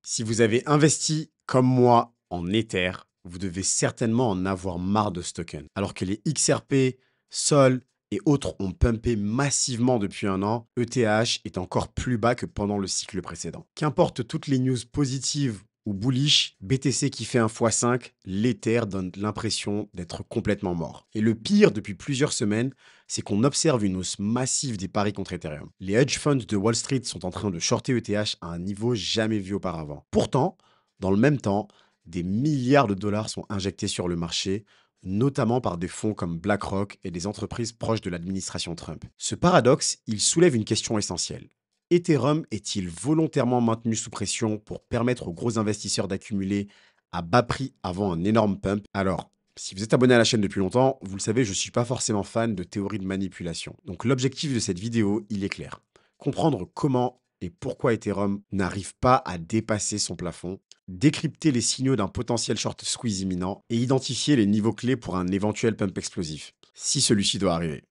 Si vous avez investi comme moi en Ether, vous devez certainement en avoir marre de ce token. Alors que les XRP, Sol et autres ont pumpé massivement depuis un an, ETH est encore plus bas que pendant le cycle précédent. Qu'importe toutes les news positives ou bullish, BTC qui fait un x5, l'Ether donne l'impression d'être complètement mort. Et le pire depuis plusieurs semaines, c'est qu'on observe une hausse massive des paris contre Ethereum. Les hedge funds de Wall Street sont en train de shorter ETH à un niveau jamais vu auparavant. Pourtant, dans le même temps, des milliards de dollars sont injectés sur le marché, notamment par des fonds comme BlackRock et des entreprises proches de l'administration Trump. Ce paradoxe, il soulève une question essentielle. Ethereum est-il volontairement maintenu sous pression pour permettre aux gros investisseurs d'accumuler à bas prix avant un énorme pump? Alors, si vous êtes abonné à la chaîne depuis longtemps, vous le savez, je ne suis pas forcément fan de théories de manipulation. Donc l'objectif de cette vidéo, il est clair. Comprendre comment et pourquoi Ethereum n'arrive pas à dépasser son plafond, décrypter les signaux d'un potentiel short squeeze imminent et identifier les niveaux clés pour un éventuel pump explosif, si celui-ci doit arriver.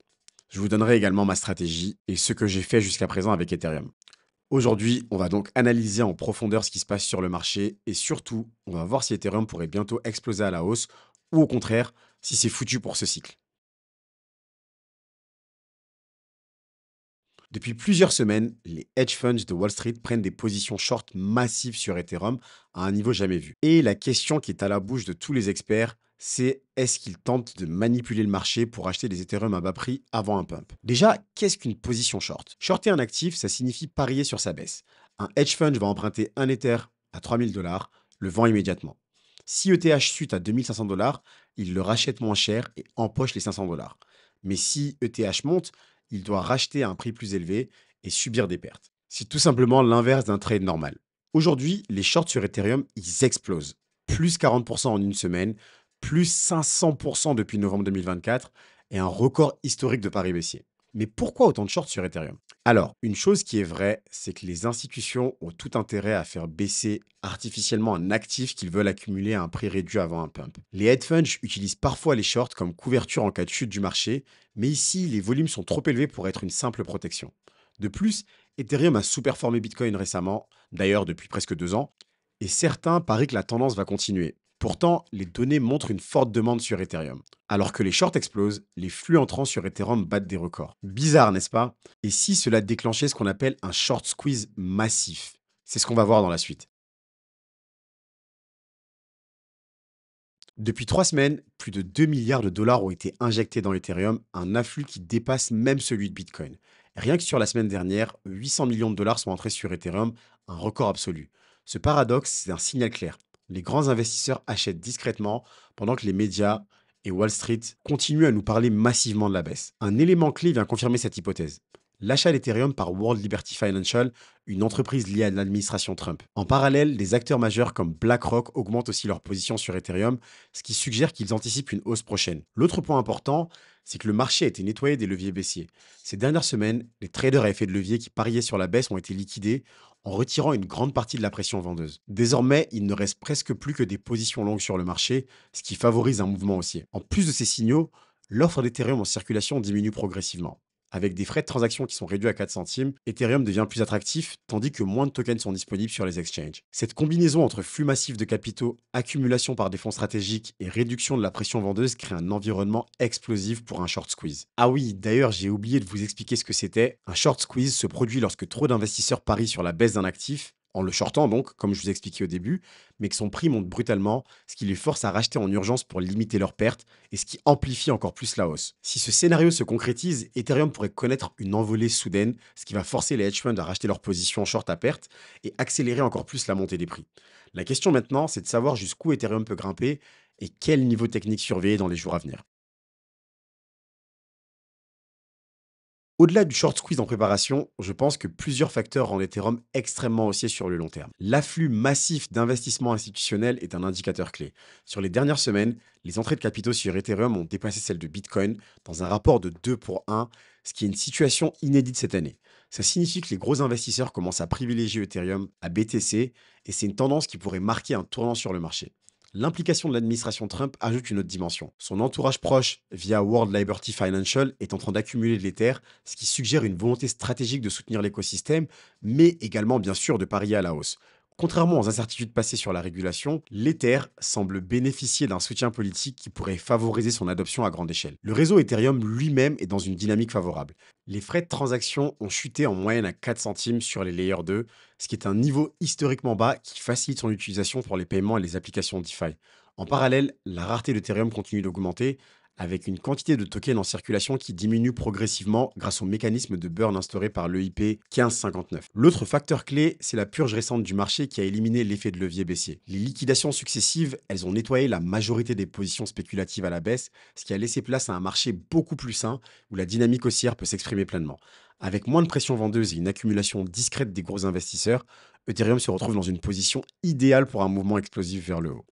Je vous donnerai également ma stratégie et ce que j'ai fait jusqu'à présent avec Ethereum. Aujourd'hui, on va donc analyser en profondeur ce qui se passe sur le marché et surtout, on va voir si Ethereum pourrait bientôt exploser à la hausse ou au contraire, si c'est foutu pour ce cycle. Depuis plusieurs semaines, les hedge funds de Wall Street prennent des positions short massives sur Ethereum à un niveau jamais vu. Et la question qui est à la bouche de tous les experts, c'est est-ce qu'ils tentent de manipuler le marché pour acheter des Ethereum à bas prix avant un pump? Déjà, qu'est-ce qu'une position short? Shorter un actif, ça signifie parier sur sa baisse. Un hedge fund va emprunter un Ether à 3 000 $, le vend immédiatement. Si ETH chute à 2 500 $, il le rachète moins cher et empoche les 500 $. Mais si ETH monte, il doit racheter à un prix plus élevé et subir des pertes. C'est tout simplement l'inverse d'un trade normal. Aujourd'hui, les shorts sur Ethereum, ils explosent. Plus 40% en une semaine, plus 500% depuis novembre 2024 et un record historique de paris baissier. Mais pourquoi autant de shorts sur Ethereum? Alors, une chose qui est vraie, c'est que les institutions ont tout intérêt à faire baisser artificiellement un actif qu'ils veulent accumuler à un prix réduit avant un pump. Les hedge funds utilisent parfois les shorts comme couverture en cas de chute du marché, mais ici, les volumes sont trop élevés pour être une simple protection. De plus, Ethereum a sous-performé Bitcoin récemment, d'ailleurs depuis presque 2 ans, et certains parient que la tendance va continuer. Pourtant, les données montrent une forte demande sur Ethereum. Alors que les shorts explosent, les flux entrants sur Ethereum battent des records. Bizarre, n'est-ce pas? Et si cela déclenchait ce qu'on appelle un short squeeze massif? C'est ce qu'on va voir dans la suite. Depuis 3 semaines, plus de 2 milliards de dollars ont été injectés dans Ethereum, un afflux qui dépasse même celui de Bitcoin. Rien que sur la semaine dernière, 800 millions de dollars sont entrés sur Ethereum, un record absolu. Ce paradoxe, c'est un signal clair. Les grands investisseurs achètent discrètement pendant que les médias et Wall Street continuent à nous parler massivement de la baisse. Un élément clé vient confirmer cette hypothèse. L'achat d'Ethereum par World Liberty Financial, une entreprise liée à l'administration Trump. En parallèle, des acteurs majeurs comme BlackRock augmentent aussi leur position sur Ethereum, ce qui suggère qu'ils anticipent une hausse prochaine. L'autre point important, c'est que le marché a été nettoyé des leviers baissiers. Ces dernières semaines, les traders à effet de levier qui pariaient sur la baisse ont été liquidés en retirant une grande partie de la pression vendeuse. Désormais, il ne reste presque plus que des positions longues sur le marché, ce qui favorise un mouvement haussier. En plus de ces signaux, l'offre d'Ethereum en circulation diminue progressivement. Avec des frais de transaction qui sont réduits à 4 centimes, Ethereum devient plus attractif, tandis que moins de tokens sont disponibles sur les exchanges. Cette combinaison entre flux massif de capitaux, accumulation par des fonds stratégiques et réduction de la pression vendeuse crée un environnement explosif pour un short squeeze. Ah oui, d'ailleurs, j'ai oublié de vous expliquer ce que c'était. Un short squeeze se produit lorsque trop d'investisseurs parient sur la baisse d'un actif, en le shortant donc, comme je vous ai expliqué au début, mais que son prix monte brutalement, ce qui les force à racheter en urgence pour limiter leurs pertes et ce qui amplifie encore plus la hausse. Si ce scénario se concrétise, Ethereum pourrait connaître une envolée soudaine, ce qui va forcer les hedge funds à racheter leurs positions short à perte et accélérer encore plus la montée des prix. La question maintenant, c'est de savoir jusqu'où Ethereum peut grimper et quel niveau technique surveiller dans les jours à venir. Au-delà du short squeeze en préparation, je pense que plusieurs facteurs rendent Ethereum extrêmement haussier sur le long terme. L'afflux massif d'investissements institutionnels est un indicateur clé. Sur les dernières semaines, les entrées de capitaux sur Ethereum ont dépassé celles de Bitcoin dans un rapport de 2 pour 1, ce qui est une situation inédite cette année. Ça signifie que les gros investisseurs commencent à privilégier Ethereum à BTC et c'est une tendance qui pourrait marquer un tournant sur le marché. L'implication de l'administration Trump ajoute une autre dimension. Son entourage proche, via World Liberty Financial, est en train d'accumuler de l'Ether, ce qui suggère une volonté stratégique de soutenir l'écosystème, mais également bien sûr de parier à la hausse. Contrairement aux incertitudes passées sur la régulation, l'Ether semble bénéficier d'un soutien politique qui pourrait favoriser son adoption à grande échelle. Le réseau Ethereum lui-même est dans une dynamique favorable. Les frais de transaction ont chuté en moyenne à 4 centimes sur les layers 2, ce qui est un niveau historiquement bas qui facilite son utilisation pour les paiements et les applications DeFi. En parallèle, la rareté d'Ethereum continue d'augmenter, avec une quantité de tokens en circulation qui diminue progressivement grâce au mécanisme de burn instauré par l'EIP 1559. L'autre facteur clé, c'est la purge récente du marché qui a éliminé l'effet de levier baissier. Les liquidations successives, elles ont nettoyé la majorité des positions spéculatives à la baisse, ce qui a laissé place à un marché beaucoup plus sain où la dynamique haussière peut s'exprimer pleinement. Avec moins de pression vendeuse et une accumulation discrète des gros investisseurs, Ethereum se retrouve dans une position idéale pour un mouvement explosif vers le haut.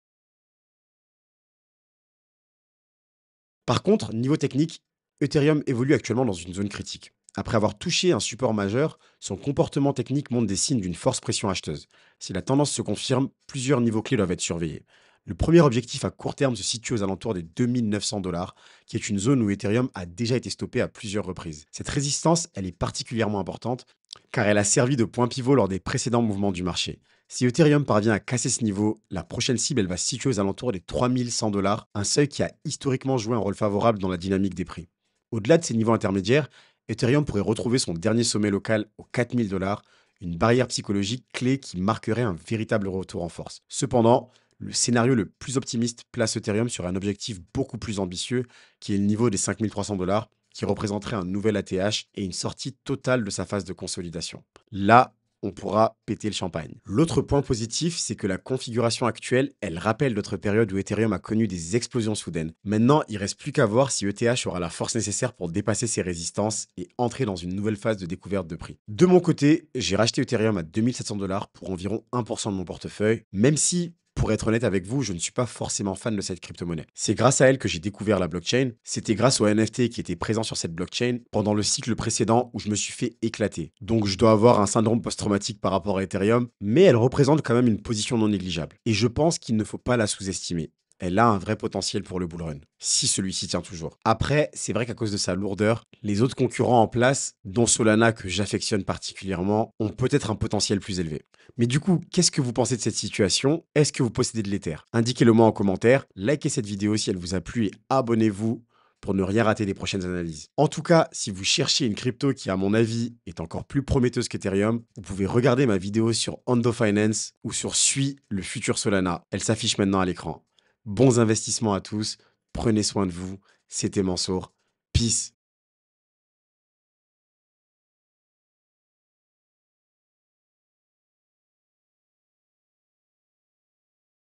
Par contre, niveau technique, Ethereum évolue actuellement dans une zone critique. Après avoir touché un support majeur, son comportement technique montre des signes d'une force pression acheteuse. Si la tendance se confirme, plusieurs niveaux clés doivent être surveillés. Le premier objectif à court terme se situe aux alentours des 2900 $, qui est une zone où Ethereum a déjà été stoppé à plusieurs reprises. Cette résistance, elle est particulièrement importante car elle a servi de point pivot lors des précédents mouvements du marché. Si Ethereum parvient à casser ce niveau, la prochaine cible elle va se situer aux alentours des 3100 $, un seuil qui a historiquement joué un rôle favorable dans la dynamique des prix. Au-delà de ces niveaux intermédiaires, Ethereum pourrait retrouver son dernier sommet local aux 4000 $, une barrière psychologique clé qui marquerait un véritable retour en force. Cependant, le scénario le plus optimiste place Ethereum sur un objectif beaucoup plus ambitieux, qui est le niveau des 5300 $, qui représenterait un nouvel ATH et une sortie totale de sa phase de consolidation. Là, on pourra péter le champagne. L'autre point positif, c'est que la configuration actuelle, elle rappelle d'autres périodes où Ethereum a connu des explosions soudaines. Maintenant, il reste plus qu'à voir si ETH aura la force nécessaire pour dépasser ses résistances et entrer dans une nouvelle phase de découverte de prix. De mon côté, j'ai racheté Ethereum à 2700 $ pour environ 1% de mon portefeuille, même si pour être honnête avec vous, je ne suis pas forcément fan de cette crypto-monnaie. C'est grâce à elle que j'ai découvert la blockchain. C'était grâce aux NFT qui étaient présents sur cette blockchain pendant le cycle précédent où je me suis fait éclater. Donc je dois avoir un syndrome post-traumatique par rapport à Ethereum, mais elle représente quand même une position non négligeable. Et je pense qu'il ne faut pas la sous-estimer. Elle a un vrai potentiel pour le bull run, si celui-ci tient toujours. Après, c'est vrai qu'à cause de sa lourdeur, les autres concurrents en place, dont Solana que j'affectionne particulièrement, ont peut-être un potentiel plus élevé. Mais du coup, qu'est-ce que vous pensez de cette situation? Est-ce que vous possédez de l'Ether? Indiquez-le moi en commentaire, likez cette vidéo si elle vous a plu et abonnez-vous pour ne rien rater des prochaines analyses. En tout cas, si vous cherchez une crypto qui, à mon avis, est encore plus prometteuse qu'Ethereum, vous pouvez regarder ma vidéo sur Hondo Finance ou sur Suis le futur Solana. Elle s'affiche maintenant à l'écran. Bons investissements à tous, prenez soin de vous, c'était Mansour, peace.